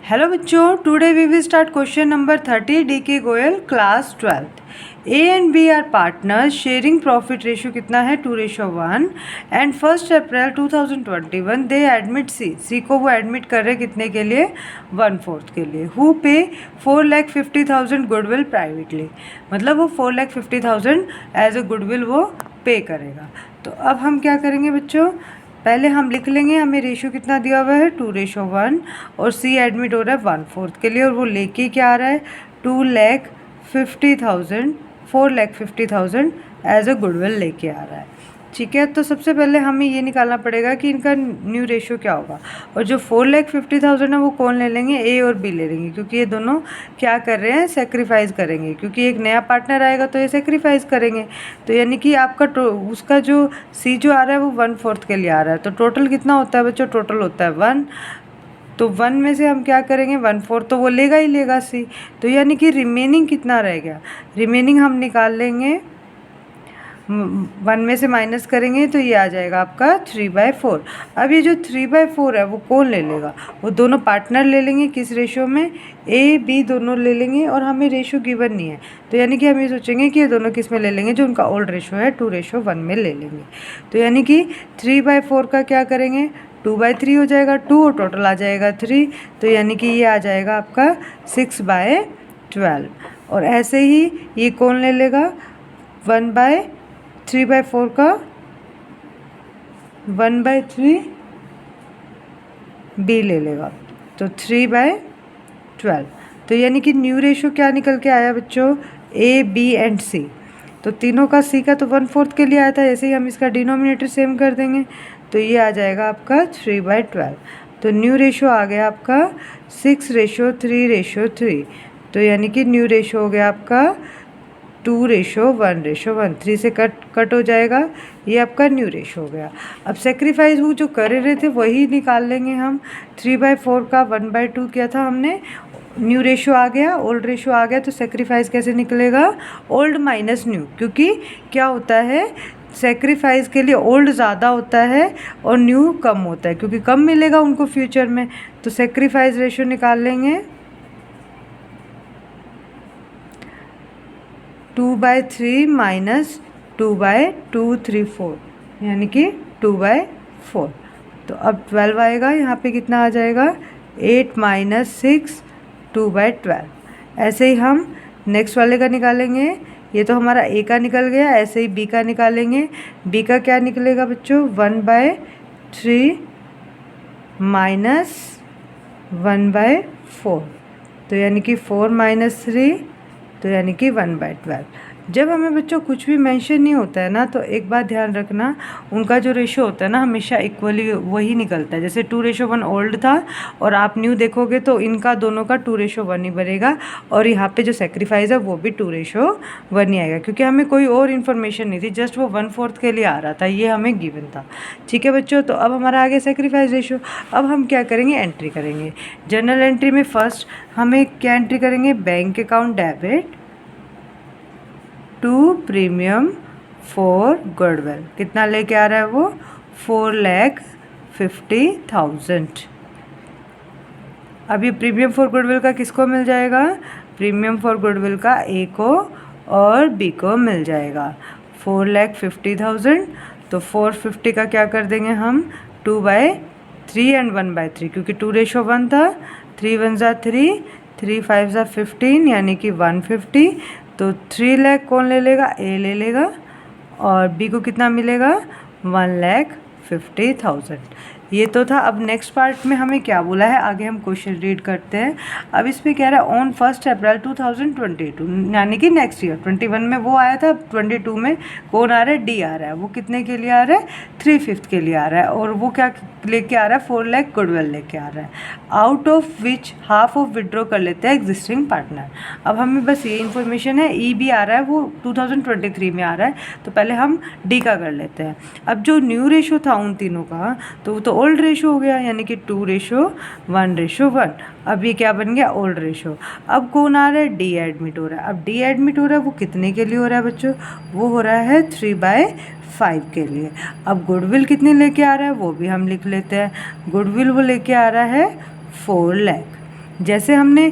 Hello बच्चों, today we will start question number 30 D K Goyal class 12। A and B are partners sharing profit ratio कितना है 2:1 and 1 April 2021 they admit सी को वो admit कर रहे कितने के लिए 1/4 के लिए। हु पे 4,50,000 गुडविल प्राइवेटली, मतलब वो 4,50,000 एज ए गुडविल वो पे करेगा। तो अब हम क्या करेंगे बच्चों, पहले हम लिख लेंगे हमें रेशियो कितना दिया हुआ है 2:1 और सी एडमिट हो रहा है 1/4 के लिए और वो लेके क्या आ रहा है 4,50,000 एज अ गुडविल लेके आ रहा है। ठीक है, तो सबसे पहले हमें ये निकालना पड़ेगा कि इनका न्यू रेशियो क्या होगा और जो 4,50,000 है वो कौन ले लेंगे, ए और बी ले लेंगे, क्योंकि ये दोनों क्या कर रहे हैं, सेक्रीफाइस करेंगे, क्योंकि एक नया पार्टनर आएगा तो ये सेक्रीफाइस करेंगे। तो यानी कि आपका उसका जो सी जो आ रहा है वो 1/4 के लिए आ रहा है। तो टोटल कितना होता है बच्चों, टोटल होता है 1। तो 1 में से हम क्या करेंगे 1/4 तो वो लेगा ही लेगा सी। तो यानी कि रिमेनिंग कितना रह गया, रिमेनिंग हम निकाल लेंगे 1 में से माइनस करेंगे तो ये आ जाएगा आपका 3/4। अब ये जो 3/4 है वो कौन ले लेगा, वो दोनों पार्टनर ले लेंगे। किस रेशो में, ए बी दोनों ले लेंगे और हमें रेशो गिवन नहीं है, तो यानी कि हम ये सोचेंगे कि ये दोनों किस में ले लेंगे, जो उनका ओल्ड रेशो है 2:1 में ले लेंगे। तो यानी कि 3/4 का क्या करेंगे 2/3 हो जाएगा, 2 और टोटल आ जाएगा 3, तो यानी कि ये आ जाएगा आपका 6/12। और ऐसे ही ये कौन ले लेगा 3/4 का 1/3 बी ले लेगा, तो 3/12। तो यानी कि न्यू रेशो क्या निकल के आया बच्चों, ए बी एंड सी। तो तीनों का सी का तो 1/4 के लिए आया था, ऐसे ही हम इसका डिनोमिनेटर सेम कर देंगे, तो ये आ जाएगा आपका 3/12। तो न्यू रेशो आ गया आपका 6:3:3। तो यानी कि न्यू रेशो हो गया आपका 2:1:1। 3 से कट हो जाएगा, ये आपका न्यू रेशो हो गया। अब सेक्रीफाइस वो जो कर रहे थे वही निकाल लेंगे हम। 3/4 का 1/2 किया था हमने, न्यू रेशो आ गया, ओल्ड रेशो आ गया, तो सेक्रीफाइस कैसे निकलेगा, ओल्ड माइनस न्यू, क्योंकि क्या होता है सेक्रीफाइस के लिए ओल्ड ज़्यादा होता है और न्यू कम होता है, क्योंकि कम मिलेगा उनको फ्यूचर में। तो सेक्रीफाइस रेशो निकाल लेंगे 2/3 माइनस 2/234, यानी कि 2/4। तो अब 12 आएगा, यहाँ पे कितना आ जाएगा 8 माइनस 6 2/12। ऐसे ही हम नेक्स्ट वाले का निकालेंगे, ये तो हमारा ए का निकल गया, ऐसे ही बी का निकालेंगे। बी का क्या निकलेगा बच्चों 1/3 माइनस 1/4, तो यानी कि 4 माइनस 3, तो यानी कि 1/12। जब हमें बच्चों कुछ भी मेंशन नहीं होता है ना, तो एक बात ध्यान रखना, उनका जो रेशो होता है ना हमेशा इक्वली वही निकलता है। जैसे 2:1 ओल्ड था और आप न्यू देखोगे तो इनका दोनों का 2:1 ही बनेगा, और यहाँ पे जो सेक्रीफाइस है वो भी 2:1 ही आएगा, क्योंकि हमें कोई और इन्फॉर्मेशन नहीं थी, जस्ट वो 1/4 के लिए आ रहा था, ये हमें गिवन था। ठीक है बच्चों, तो अब हमारा आगे सेक्रीफाइस रेशो। अब हम क्या करेंगे, एंट्री करेंगे। जनरल एंट्री में फर्स्ट हमें क्या एंट्री करेंगे, bank account debit to premium for goodwill. कितना लेके आ रहा है वो 4,50,000। अब ये प्रीमियम फॉर गुडविल का किसको मिल जाएगा, प्रीमियम फॉर गुडविल का ए को और बी को मिल जाएगा 4,50,000। तो 450 का क्या कर देंगे हम 2/3 एंड 1/3, क्योंकि 2:1 था, 3 1 ज़ा 3, 3 5 ज़ा 15, यानी कि 150। तो 3 लाख कौन ले लेगा, ए ले लेगा, और बी को कितना मिलेगा 1,50,000। ये तो था। अब नेक्स्ट पार्ट में हमें क्या बोला है, आगे हम क्वेश्चन रीड करते हैं। अब इस पे कह रहा है ऑन 1 अप्रैल 2022, यानी कि नेक्स्ट ईयर 21 में वो आया था, 22 में कौन आ रहा है, डी आ रहा है। वो कितने के लिए आ रहा है 3/5 के लिए आ रहा है, और वो क्या लेके आ रहा है 4 लाख गुडविल लेके आ रहा है, out of which half of withdraw कर लेते हैं एग्जिस्टिंग पार्टनर। अब हमें बस ये इन्फॉर्मेशन है, ई भी आ रहा है वो 2023 में आ रहा है, तो पहले हम डी का कर लेते हैं। अब जो न्यू रेशो था उन तीनों का, तो वो तो ओल्ड रेशो हो गया, यानी कि 2:1:1। अब ये क्या बन गया, ओल्ड रेशो। अब कौन आ रहा है, डी एडमिट हो रहा है। अब डी एडमिट हो रहा है वो कितने के लिए हो रहा है बच्चों, वो हो रहा है 3/5 के लिए। अब गुडविल कितने लेके आ रहा है वो भी हम लिख लेते हैं। गुडविल वो लेके आ रहा है 4 लाख। जैसे हमने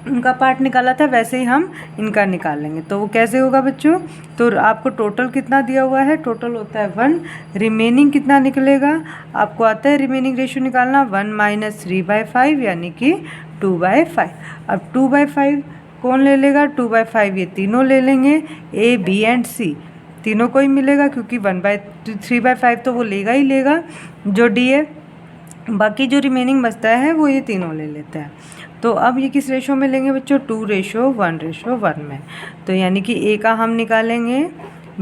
उनका पार्ट निकाला था वैसे ही हम इनका निकालेंगे। तो वो कैसे होगा बच्चों? तो आपको टोटल कितना दिया हुआ है? टोटल होता है 1, रिमेनिंग कितना निकलेगा? आपको आता है रिमेनिंग रेशियो निकालना, 1 माइनस 3/5 यानी कि 2/5। अब 2/5 कौन ले लेगा? 2/5 ये तीनों ले लेंगे, A, B एंड C तीनों को ही मिलेगा, क्योंकि 3/5 तो वो लेगा ही लेगा जो D है। बाकी जो रिमेनिंग बचता है वो ये तीनों ले लेते हैं। तो अब ये किस रेशो में लेंगे बच्चों? 2:1:1 में। तो यानी कि A का हम निकालेंगे,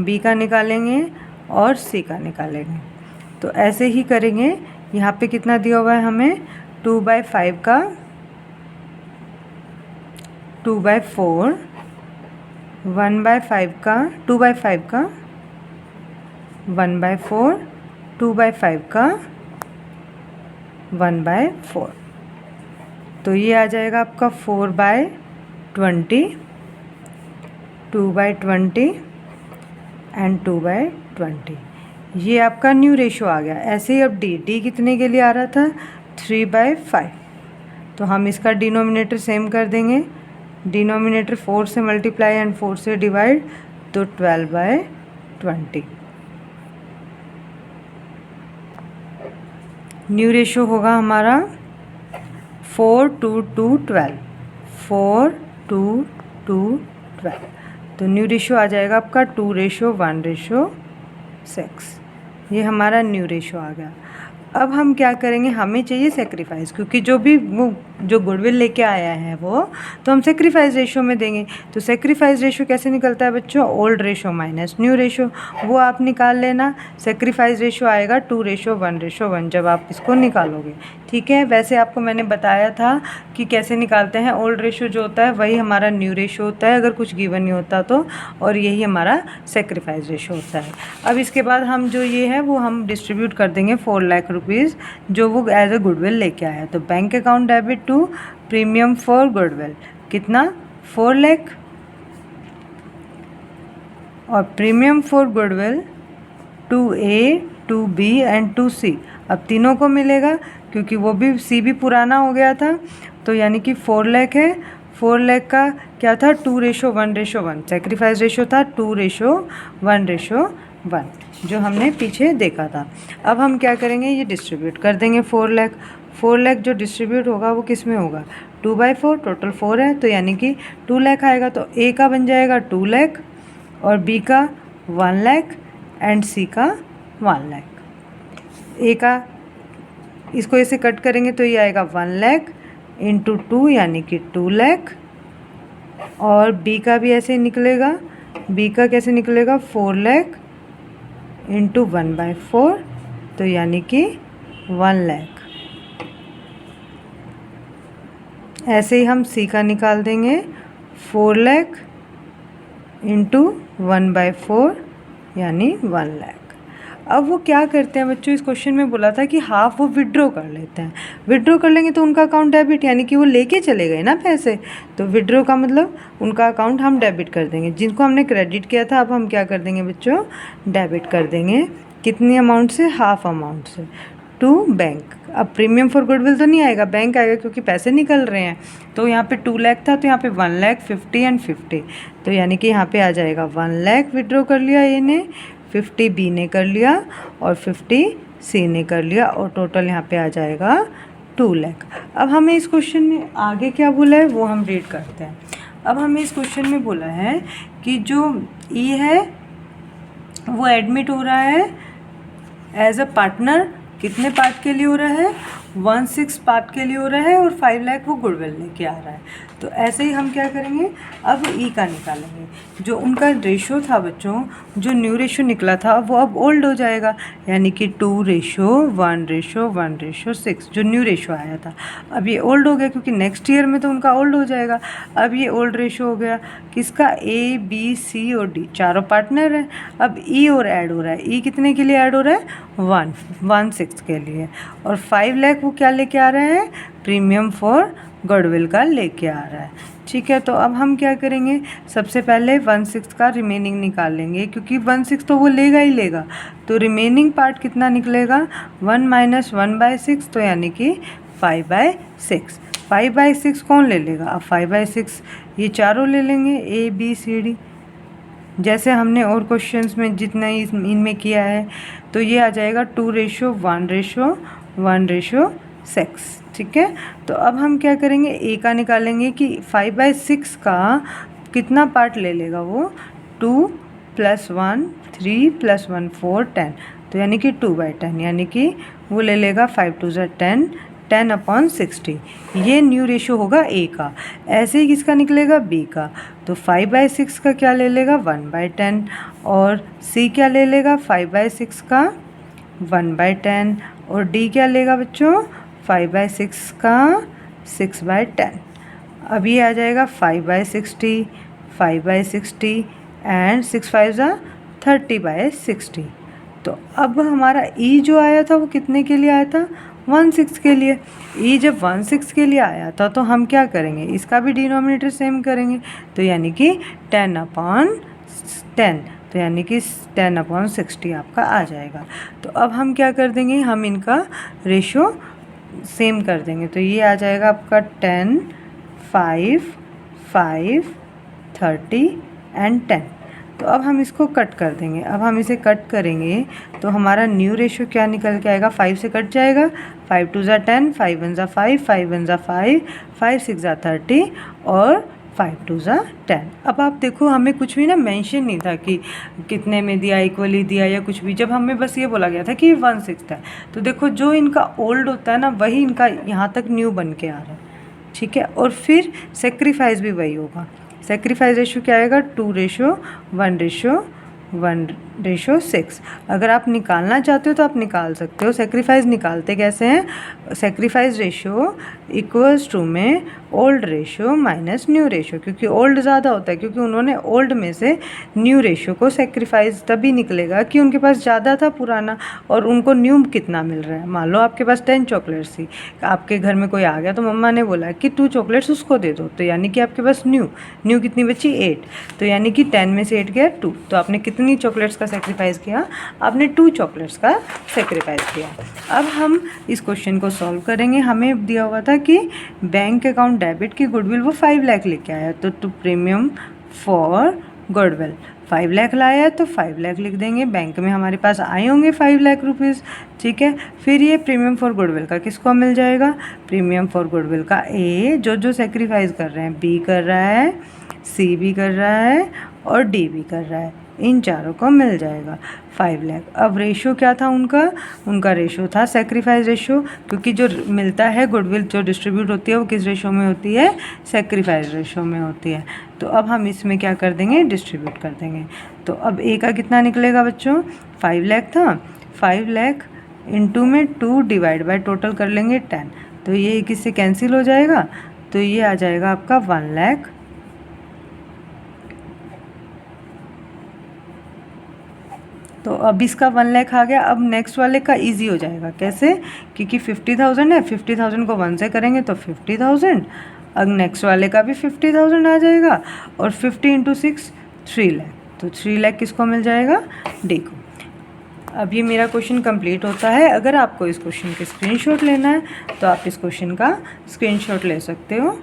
B का निकालेंगे और C का निकालेंगे। तो ऐसे ही करेंगे। यहाँ पे कितना दिया हुआ है हमें? 2/5 का 2/4, 1/5 का 2/5 का 1/4, 2/5 का 1/4। तो ये आ जाएगा आपका 4/20, 2/20 एंड 2/20। ये आपका न्यू रेशो आ गया। ऐसे ही अब डी कितने के लिए आ रहा था? 3/5। तो हम इसका डिनोमिनेटर सेम कर देंगे। डिनोमिनेटर 4 से मल्टीप्लाई एंड 4 से डिवाइड, तो 12/20। न्यू रेशो होगा हमारा 4:2:12, 4:2:12। तो न्यू रेशो आ जाएगा आपका 2:1:6। ये हमारा न्यू रेशो आ गया। अब हम क्या करेंगे? हमें चाहिए सेक्रीफाइस, क्योंकि जो भी वो जो गुडविल लेके आया है वो तो हम सेक्रीफाइस रेशो में देंगे। तो सेक्रीफाइस रेशो कैसे निकलता है बच्चों? Old ratio minus new ratio, वो आप निकाल लेना। सेक्रीफाइस रेशो आएगा 2:1:1 जब आप इसको निकालोगे। ठीक है, वैसे आपको मैंने बताया था कि कैसे निकालते हैं। ओल्ड रेशो जो होता है वही हमारा न्यू रेशो होता है अगर कुछ गिवन नहीं होता तो, और यही हमारा सेक्रीफाइस रेशो होता है। अब इसके बाद हम जो ये है वो हम डिस्ट्रीब्यूट कर देंगे 4 लाख रुपीज़ जो वो एज अ गुडविल लेके आया। तो bank account debit to premium for goodwill, कितना? 4 लाख, और premium for goodwill to A, to B and to C। अब तीनों को मिलेगा क्योंकि वो भी C भी पुराना हो गया था। तो यानी कि 4 लाख है। 4 लाख का क्या था? 2:1:1। सेक्रीफाइस रेशो था 2:1:1 जो हमने पीछे देखा था। अब हम क्या करेंगे? ये डिस्ट्रीब्यूट कर देंगे 4 लाख। 4 लाख जो डिस्ट्रीब्यूट होगा वो किस में होगा? 2/4, टोटल 4 है तो यानी कि 2 लाख आएगा। तो A का बन जाएगा 2 लाख और B का 1 लाख एंड C का 1 लाख। A का इसको ऐसे कट करेंगे तो ये आएगा 1 लाख इंटू 2 यानी कि 2 लाख, और B का भी ऐसे निकलेगा। B का कैसे निकलेगा? 4 लाख इंटू 1/4 तो यानी कि 1 लाख। ऐसे ही हम C का निकाल देंगे, 4 लाख इंटू 1/4 यानी 1 लाख। अब वो क्या करते हैं बच्चों? इस क्वेश्चन में बोला था कि हाफ वो विड्रॉ कर लेते हैं। विड्रॉ कर लेंगे तो उनका अकाउंट डेबिट, यानी कि वो लेके चले गए ना पैसे। तो विड्रॉ का मतलब उनका अकाउंट हम डेबिट कर देंगे। जिनको हमने क्रेडिट किया था अब हम क्या कर देंगे बच्चों? डेबिट कर देंगे। कितनी अमाउंट से? हाफ अमाउंट से, टू बैंक। अब प्रीमियम फॉर गुडविल तो नहीं आएगा, बैंक आएगा क्योंकि पैसे निकल रहे हैं। तो यहाँ पे 2 लाख था तो यहाँ पे 1 लाख 50 एंड 50, तो यानी कि यहाँ पे आ जाएगा 1 लाख विड्रॉ कर लिया ए ने, 50 B ने कर लिया और 50 C ने कर लिया, और टोटल यहाँ पे आ जाएगा 2 लाख। अब हमें इस क्वेश्चन में आगे क्या बोला है वो हम रीड करते हैं। अब हमें इस क्वेश्चन में बोला है कि जो E है वो एडमिट हो रहा है एज अ पार्टनर। कितने पार्ट के लिए हो रहा है? 1/6 पार्ट के लिए हो रहा है, और 5 लाख वो गुडविल लेके आ रहा है। तो ऐसे ही हम क्या करेंगे? अब E का निकालेंगे। जो उनका रेशो था बच्चों, जो न्यू रेशो निकला था वो अब ओल्ड हो जाएगा, यानी कि 2:1:1:6 जो न्यू रेशो आया था अब ये ओल्ड हो गया, क्योंकि नेक्स्ट ईयर में तो उनका ओल्ड हो जाएगा। अब ये ओल्ड रेशो हो गया किसका? A, B, C और D चारों पार्टनर हैं। अब E और ऐड हो रहा है। E कितने के लिए ऐड हो रहा है? 1/6 के लिए, और 5 लाख वो क्या लेके आ रहे हैं? प्रीमियम फॉर गुडविल का लेके आ रहा है। ठीक है, तो अब हम क्या करेंगे? सबसे पहले 1/6 का रिमेनिंग निकाल लेंगे, क्योंकि 1/6 तो वो लेगा ही लेगा। तो रिमेनिंग पार्ट कितना निकलेगा? 1 - 1/6, तो यानी कि 5/6। 5/6 कौन ले लेगा? अब 5/6 ये चारों ले लेंगे, ABCD, जैसे हमने और क्वेश्चंस में जितना इनमें किया है। तो ये आ जाएगा 2:1:1:6। ठीक है, तो अब हम क्या करेंगे, ए का निकालेंगे कि 5/6 का कितना पार्ट ले लेगा वो। 2 + 1 3 + 1 4 10, तो यानी कि 2/10, यानी कि वो ले लेगा 5 2 10, 10/60। ये न्यू रेशो होगा ए का। ऐसे ही किसका निकलेगा? बी का। तो 5/6 का क्या ले लेगा? 1/10। और सी क्या ले लेगा? 5/6 का 1/10। और डी क्या लेगा बच्चों? 5/6 का 6/10। अब ये आ जाएगा 5/60, 5/60 एंड 6 5 30/60। तो अब हमारा ई जो आया था वो कितने के लिए आया था? 1/6 के लिए। ई जब 1/6 के लिए आया था तो हम क्या करेंगे, इसका भी डिनोमिनेटर सेम करेंगे, तो यानी कि 10/10, तो यानी कि 10/60 आपका आ जाएगा। तो अब हम क्या कर देंगे, हम इनका रेशो सेम कर देंगे। तो ये आ जाएगा आपका 10 5 5 30 एंड 10। तो अब हम इसको कट कर देंगे। अब हम इसे कट करेंगे तो हमारा न्यू रेशो क्या निकल के आएगा? 5 से कट जाएगा, 5 2 10, 5 1 5, 5 1 5, 5 6 30 और 5 2 10। अब आप देखो, हमें कुछ भी ना मेंशन नहीं था कि कितने में दिया, इक्वली दिया या कुछ भी। जब हमें बस ये बोला गया था कि 1/6 है, तो देखो जो इनका ओल्ड होता है ना, वही इनका यहाँ तक न्यू बन के आ रहा है। ठीक है, और फिर सेक्रीफाइस भी वही होगा। सेक्रीफाइस रेशो क्या आएगा? 2:1:1:6। अगर आप निकालना चाहते हो तो आप निकाल सकते हो। सेक्रीफाइस निकालते कैसे हैं? सेक्रीफाइस रेशो इक्वल्स टू में old ratio minus new ratio, क्योंकि ओल्ड ज़्यादा होता है, क्योंकि उन्होंने ओल्ड में से न्यू रेशो को सेक्रीफाइस तभी निकलेगा कि उनके पास ज़्यादा था पुराना और उनको न्यू कितना मिल रहा है। मान लो आपके पास 10 चॉकलेट्स थी, आपके घर में कोई आ गया तो मम्मा ने बोला कि 2 चॉकलेट्स उसको दे दो, तो यानी कि आपके पास न्यू कितनी बची? 8। तो यानी कि 10 में से 8 गया 2, तो आपने कितनी चॉकलेट्स का सेक्रीफाइस किया? आपने 2 चॉकलेट्स का सेक्रीफाइस किया। अब हम इस क्वेश्चन को सॉल्व करेंगे। हमें दिया हुआ था कि बैंक अकाउंट डेबिट की गुडविल वो 5 लाख लेके आया, तो to premium for goodwill 5 lakh लाया है तो 5 लाख लिख देंगे। बैंक में हमारे पास आए होंगे 5 लाख रुपीज़। ठीक है, फिर ये प्रीमियम फॉर गुडविल का किसको मिल जाएगा? प्रीमियम फॉर गुडविल का ए, जो सेक्रीफाइस कर रहे हैं, बी कर रहा है, सी भी कर रहा है और डी भी कर रहा है, इन चारों को मिल जाएगा 5 लाख। अब रेशो क्या था उनका रेशो था सेक्रीफाइस रेशो, क्योंकि जो मिलता है गुडविल जो डिस्ट्रीब्यूट होती है वो किस रेशो में होती है? सेक्रीफाइस रेशो में होती है। तो अब हम इसमें क्या कर देंगे? डिस्ट्रीब्यूट कर देंगे। तो अब ए का कितना निकलेगा बच्चों? 5 लाख था, 5 लाख इंटू में 2 डिवाइड बाय टोटल कर लेंगे 10, तो ये किससे कैंसिल हो जाएगा? तो ये आ जाएगा आपका 1 लाख। तो अब इसका 1 लाख आ गया। अब नेक्स्ट वाले का इजी हो जाएगा। कैसे? क्योंकि 50,000 है, 50,000 को 1 से करेंगे तो 50,000। अब नेक्स्ट वाले का भी 50,000 आ जाएगा और 50 × 6 3 लाख, तो 3 लाख किसको मिल जाएगा? डी को। अब ये मेरा क्वेश्चन कंप्लीट होता है। अगर आपको इस क्वेश्चन के स्क्रीनशॉट लेना है तो आप इस क्वेश्चन का स्क्रीनशॉट ले सकते हो।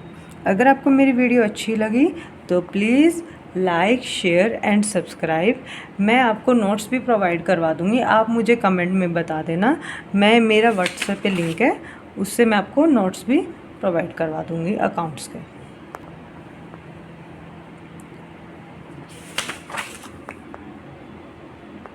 अगर आपको मेरी वीडियो अच्छी लगी तो please like, share and subscribe. मैं आपको नोट्स भी प्रोवाइड करवा दूँगी, आप मुझे कमेंट में बता देना। मेरा व्हाट्सएप पे लिंक है, उससे मैं आपको नोट्स भी प्रोवाइड करवा दूँगी अकाउंट्स के।